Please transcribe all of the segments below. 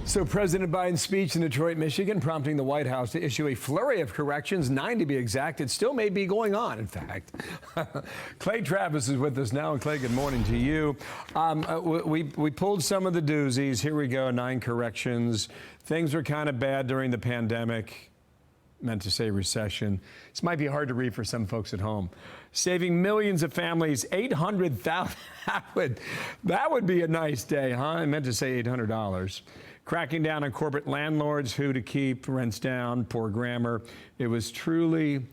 So President Biden's speech in Detroit, Michigan, prompting the White House to issue a flurry of corrections, 9 to be exact. It still may be going on, in fact. Clay Travis is with us now. And Clay, good morning to you. We pulled some of the doozies. Here we go, 9 corrections. Things were kind of bad during the pandemic. Meant to say recession. This might be hard to read for some folks at home. Saving millions of families, $800,000. That would be a nice day, huh? I meant to say $800. Cracking down on corporate landlords, who to keep, rents down, poor grammar. It was truly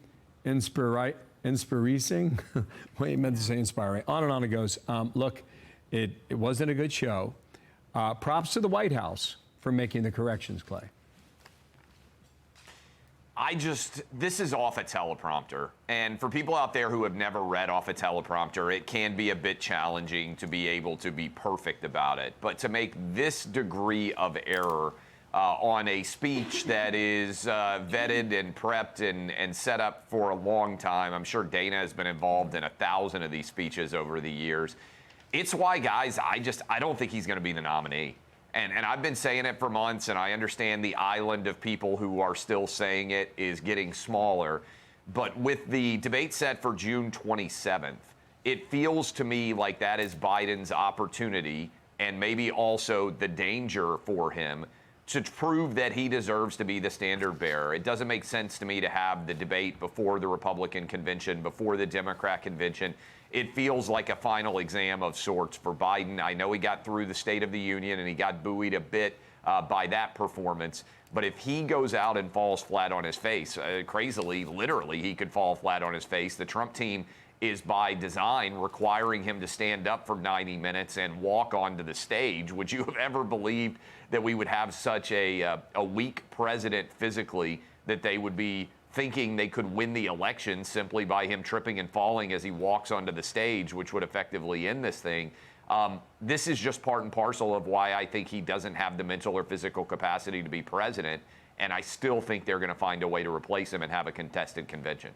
inspiring. Well, you meant to say inspiring. On and on it goes. Look, it wasn't a good show. Props to the White House for making the corrections, Clay. This is off a teleprompter. And for people out there who have never read off a teleprompter, it can be a bit challenging to be able to be perfect about it. But to make this degree of error on a speech that is vetted and prepped and set up for a long time, I'm sure Dana has been involved in 1,000 of these speeches over the years. It's why, guys, I don't think he's going to be the nominee. And I've been saying it for months, and I understand the island of people who are still saying it is getting smaller. But with the debate set for June 27th, it feels to me like that is Biden's opportunity and maybe also the danger for him to prove that he deserves to be the standard bearer. It doesn't make sense to me to have the debate before the Republican convention, before the Democrat convention. It feels like a final exam of sorts for Biden. I know he got through the State of the Union and he got buoyed a bit by that performance. But if he goes out and falls flat on his face, crazily, literally, he could fall flat on his face. The Trump team is by design requiring him to stand up for 90 minutes and walk onto the stage. Would you have ever believed that we would have such a weak president physically, that they would be thinking they could win the election simply by him tripping and falling as he walks onto the stage, which would effectively end this thing? This is just part and parcel of why I think he doesn't have the mental or physical capacity to be president, and I still think they're going to find a way to replace him and have a contested convention.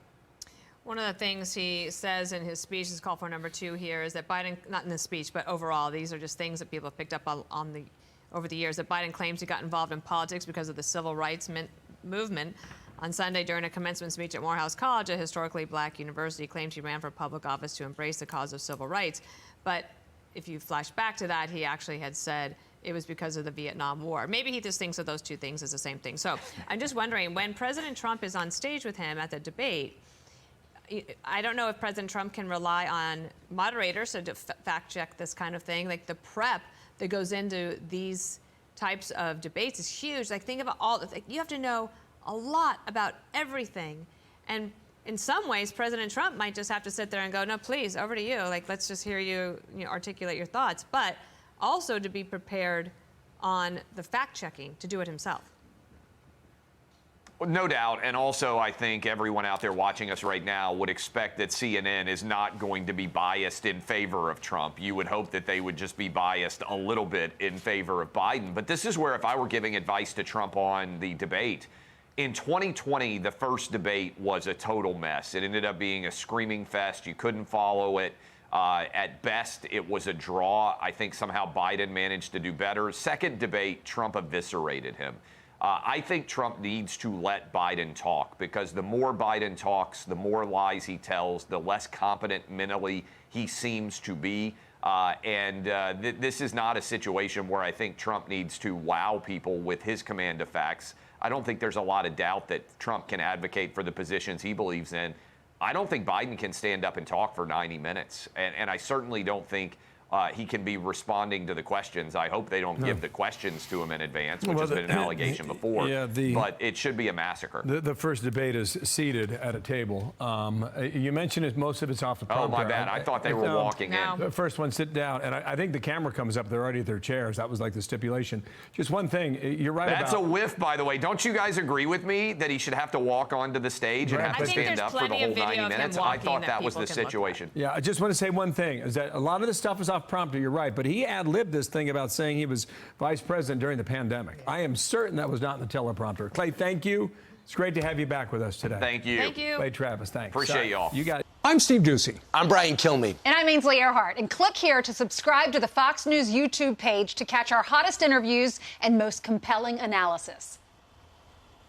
One of the things he says in his speech, his call for number 2 here, is that Biden, not in this speech, but overall, these are just things that people have picked up on over the years, that Biden claims he got involved in politics because of the civil rights movement. On Sunday, during a commencement speech at Morehouse College, a historically black university, claimed he ran for public office to embrace the cause of civil rights. But if you flash back to that, he actually had said it was because of the Vietnam War. Maybe he just thinks of those two things as the same thing. So I'm just wondering, when President Trump is on stage with him at the debate, I don't know if President Trump can rely on moderators to fact check this kind of thing. Like, the prep that goes into these types of debates is huge. Like, think about all, like, you have to know a lot about everything. And in some ways, President Trump might just have to sit there and go, no, please, over to you. Like, let's just hear you, articulate your thoughts. But also to be prepared on the fact checking to do it himself. No doubt. And also, I think everyone out there watching us right now would expect that CNN is not going to be biased in favor of Trump. You would hope that they would just be biased a little bit in favor of Biden. But this is where, if I were giving advice to Trump on the debate, in 2020, the first debate was a total mess. It ended up being a screaming fest. You couldn't follow it. At best, it was a draw. I think somehow Biden managed to do better. Second debate, Trump eviscerated him. I think Trump needs to let Biden talk, because the more Biden talks, the more lies he tells, the less competent mentally he seems to be. This is not a situation where I think Trump needs to wow people with his command of facts. I don't think there's a lot of doubt that Trump can advocate for the positions he believes in. I don't think Biden can stand up and talk for 90 minutes. And I certainly don't think he can be responding to the questions. I hope they don't give the questions to him in advance, which has been an allegation before. Yeah, but it should be a massacre. The first debate is seated at a table. You mentioned it, most of it's off the prompter. Oh, my bad. I thought they were walking in. The first one, sit down. And I think the camera comes up. They're already at their chairs. That was like the stipulation. Just one thing. You're right That's a whiff, by the way. Don't you guys agree with me that he should have to walk onto the stage and have to stand up for the whole 90 minutes? I thought that was the situation. Yeah, I just want to say one thing, is that a lot of the stuff is off off prompter, you're right, but he ad-libbed this thing about saying he was vice president during the pandemic. I am certain that was not in the teleprompter. Clay, thank you. It's great to have you back with us today. Thank you. Thank you. Clay Travis, thanks. Appreciate y'all. You got it. I'm Steve Doocy. I'm Brian Kilmeade. And I'm Ainsley Earhart. And click here to subscribe to the Fox News YouTube page to catch our hottest interviews and most compelling analysis.